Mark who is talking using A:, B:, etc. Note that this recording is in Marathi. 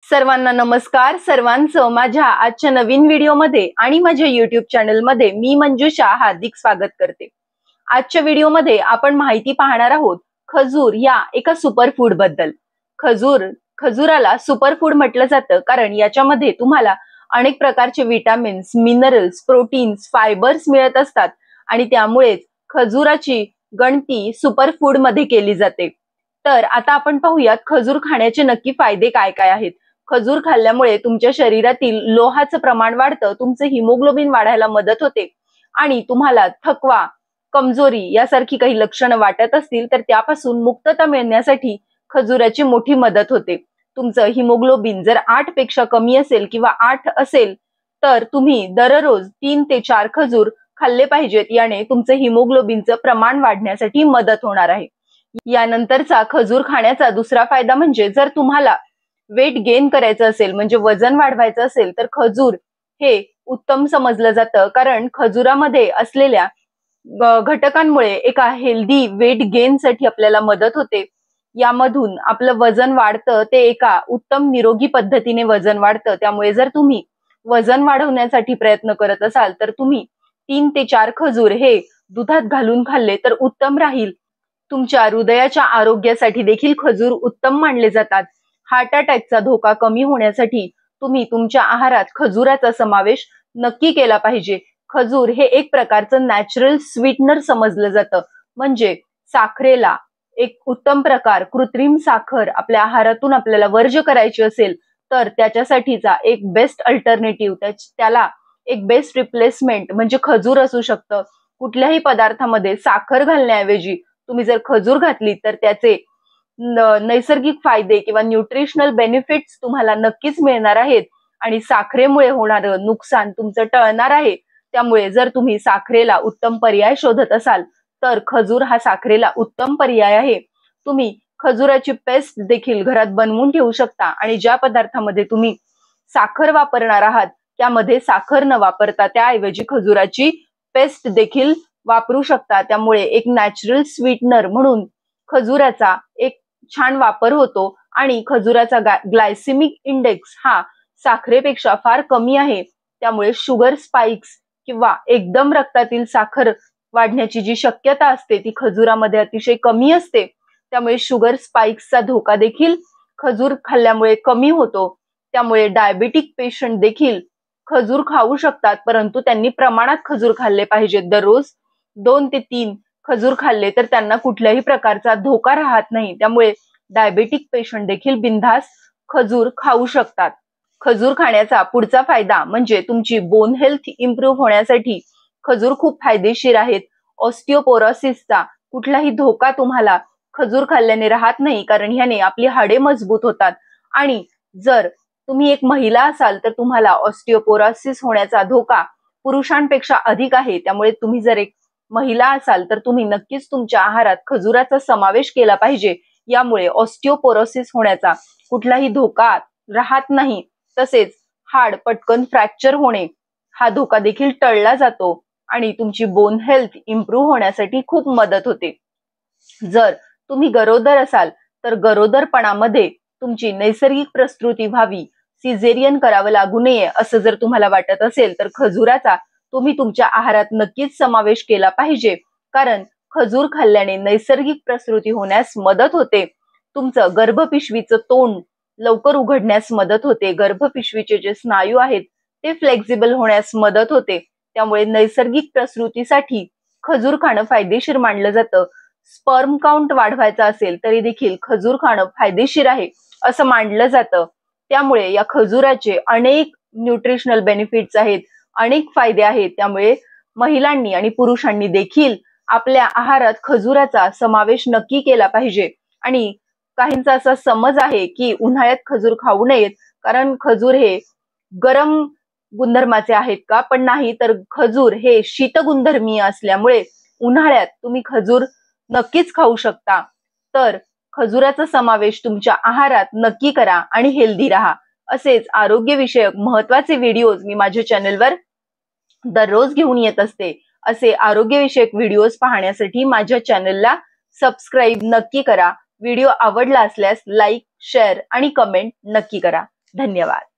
A: सर्वांना नमस्कार. सर्वांचं माझ्या आजच्या नवीन व्हिडिओमध्ये आणि माझ्या YouTube चॅनलमध्ये मी मंजुषा हार्दिक स्वागत करते. आजच्या व्हिडिओमध्ये आपण माहिती पाहणार आहोत खजूर या एका सुपरफूड बद्दल. खजूराला सुपरफूड म्हटलं जातं कारण याच्यामध्ये तुम्हाला अनेक प्रकारचे विटामिन्स, मिनरल्स, प्रोटीन्स, फायबर्स मिळत असतात आणि त्यामुळेच खजूराची गणती सुपरफूड मध्ये केली जाते. तर आता आपण पाहूयात खजूर खाण्याचे नक्की फायदे काय काय आहेत. खजूर खाल्ल्यामुळे तुमच्या शरीरातील लोहाचं प्रमाण वाढतं, तुमचं हिमोग्लोबिन वाढायला मदत होते आणि तुम्हाला थकवा, कमजोरी यासारखी काही लक्षणं वाटत असतील तर त्यापासून मुक्तता मिळण्यासाठी खजूराची मोठी मदत होते. तुमचं हिमोग्लोबिन जर 8 पेक्षा कमी असेल किंवा 8 असेल तर तुम्ही दररोज 3 ते 4 खजूर खाल्ले पाहिजेत. याने तुमचं हिमोग्लोबिनचं प्रमाण वाढण्यासाठी मदत होणार आहे. यानंतरचा खजूर खाण्याचा दुसरा फायदा म्हणजे जर तुम्हाला वेट गेन करायचं असेल म्हणजे वजन वाढवायचं असेल तर खजूर हे उत्तम समजलं जातं, कारण खजुरामध्ये असलेल्या घटकांमुळे एका हेल्दी वेट गेन साठी आपल्याला मदत होते. यामधून आपलं वजन वाढतं, ते एका उत्तम निरोगी पद्धतीने वजन वाढतं. त्यामुळे जर तुम्ही वजन वाढवण्यासाठी प्रयत्न करत असाल तर तुम्ही 3 ते 4 खजूर हे दुधात घालून खाल्ले तर उत्तम राहील. तुमच्या हृदयाच्या आरोग्यासाठी देखील खजूर उत्तम मानले जातात. हार्ट अटॅकचा धोका कमी होण्यासाठी तुम्ही तुमच्या आहारात खजुराचा समावेश नक्की केला पाहिजे. खजूर हे एक प्रकारचं नॅचरल स्वीटनर समजलं जातं, म्हणजे साखरेला एक उत्तम प्रकार, कृत्रिम साखर आपल्या आहारातून आपल्याला वर्ज्य करायची असेल तर त्याच्यासाठीचा एक बेस्ट अल्टरनेटिव्ह, त्याला एक बेस्ट रिप्लेसमेंट म्हणजे खजूर असू शकतं. कुठल्याही पदार्थामध्ये साखर घालण्याऐवजी तुम्ही जर खजूर घातली तर त्याचे नैसर्गिक फायदे किंवा न्यूट्रिशनल बेनिफिट्स तुम्हाला नक्कीच मिळणार आहेत आणि साखरेमुळे होणारं नुकसान तुमचं टळणार आहे. त्यामुळे जर तुम्ही साखरेला उत्तम पर्याय शोधत असाल तर खजूर हा साखरेला उत्तम पर्याय आहे. तुम्ही खजुराची पेस्ट देखील घरात बनवून ठेवू शकता आणि ज्या पदार्थामध्ये तुम्ही साखर वापरणार आहात त्यामध्ये साखर न वापरता त्याऐवजी खजुराची पेस्ट देखील वापरू शकता. त्यामुळे एक नॅचरल स्वीटनर म्हणून खजुराचा एक छान वापर होतो आणि खजुराचा ग्लायसेमिक इंडेक्स हा साखरेपेक्षा फार कमी आहे. त्यामुळे शुगर स्पाइक्स किंवा एकदम रक्तातील साखर वाढण्याची जी शक्यता असते ती खजुरामध्ये अतिशय कमी असते. त्यामुळे शुगर स्पाइक्सचा धोका देखील खजूर खाल्ल्यामुळे कमी होतो. त्यामुळे डायबेटिक पेशंट देखील खजूर खाऊ शकतात, परंतु त्यांनी प्रमाणात खजूर खाल्ले पाहिजेत. दररोज 2 ते 3 खजूर खाल्ले तर त्यांना कुठल्याही प्रकारचा धोका राहत नाही. त्यामुळे डायबेटिक पेशंट देखील बिनधास्त खजूर खाऊ शकतात. खजूर खाण्याचा पुढचा फायदा म्हणजे तुमची बोन हेल्थ इम्प्रूव्ह होण्यासाठी खजूर खूप फायदेशीर आहेत. ऑस्टिओपोरोसिसचा कुठलाही धोका तुम्हाला खजूर खाल्ल्याने राहत नाही, कारण ह्याने आपली हाडे मजबूत होतात. आणि जर तुम्ही एक महिला असाल तर तुम्हाला ऑस्टिओपोरोसिस होण्याचा धोका पुरुषांपेक्षा अधिक आहे. त्यामुळे तुम्ही जर एक महिला असाल तर तुम्ही नक्कीच तुमच्या आहारात खजुराचा समावेश केला पाहिजे. यामुळे ऑस्टिओपोरोसिस होण्याचा कुठलाही धोका राहत नाही. तसेच हाड पटकन फ्रॅक्चर होणे हा धोका देखील टळला जातो आणि तुमची बोन हेल्थ इम्प्रूव्ह होण्यासाठी खूप मदत होते. जर तुम्ही गरोदर असाल तर गरोदरपणामध्ये तुमची नैसर्गिक प्रसूती व्हावी, सिझेरियन करावं लागू नये असं जर तुम्हाला वाटत असेल तर खजुराचा तुम्ही तुमच्या आहारात नक्कीच समावेश केला पाहिजे, कारण खजूर खाल्ल्याने नैसर्गिक प्रसूती होण्यास मदत होते. तुमचं गर्भपिशवीचं तोंड लवकर उघडण्यास मदत होते. गर्भपिशवीचे जे स्नायू आहेत ते फ्लेक्झिबल होण्यास मदत होते. त्यामुळे नैसर्गिक प्रसूतीसाठी खजूर खाणं फायदेशीर मानलं जातं. स्पर्म काउंट वाढवायचा असेल तरी देखील खजूर खाणं फायदेशीर आहे असं मानलं जातं. त्यामुळे या खजुराचे अनेक न्यूट्रिशनल बेनिफिट्स आहेत, अनेक फायदे आहेत. त्यामुळे महिलांनी आणि पुरुषांनी देखील आपल्या आहारात खजुराचा समावेश नक्की केला पाहिजे. आणि काहींचा असा समज आहे की उन्हाळ्यात खजूर खाऊ नयेत कारण खजूर हे गरम गुणधर्माचे आहेत का, पण नाही, तर खजूर हे शीतगुणधर्मीय असल्यामुळे उन्हाळ्यात तुम्ही खजूर नक्कीच खाऊ शकता. तर खजुराचा समावेश तुमच्या आहारात नक्की करा आणि हेल्दी राहा. असेच आरोग्यविषयक महत्त्वाचे व्हिडिओज मी माझ्या चॅनलवर दररोज घेऊन येत असते. असे आरोग्यविषयक व्हिडिओज पाहण्यासाठी माझ्या चॅनलला सबस्क्राईब नक्की करा. व्हिडिओ आवडला असल्यास लाईक, शेअर आणि कमेंट नक्की करा. धन्यवाद.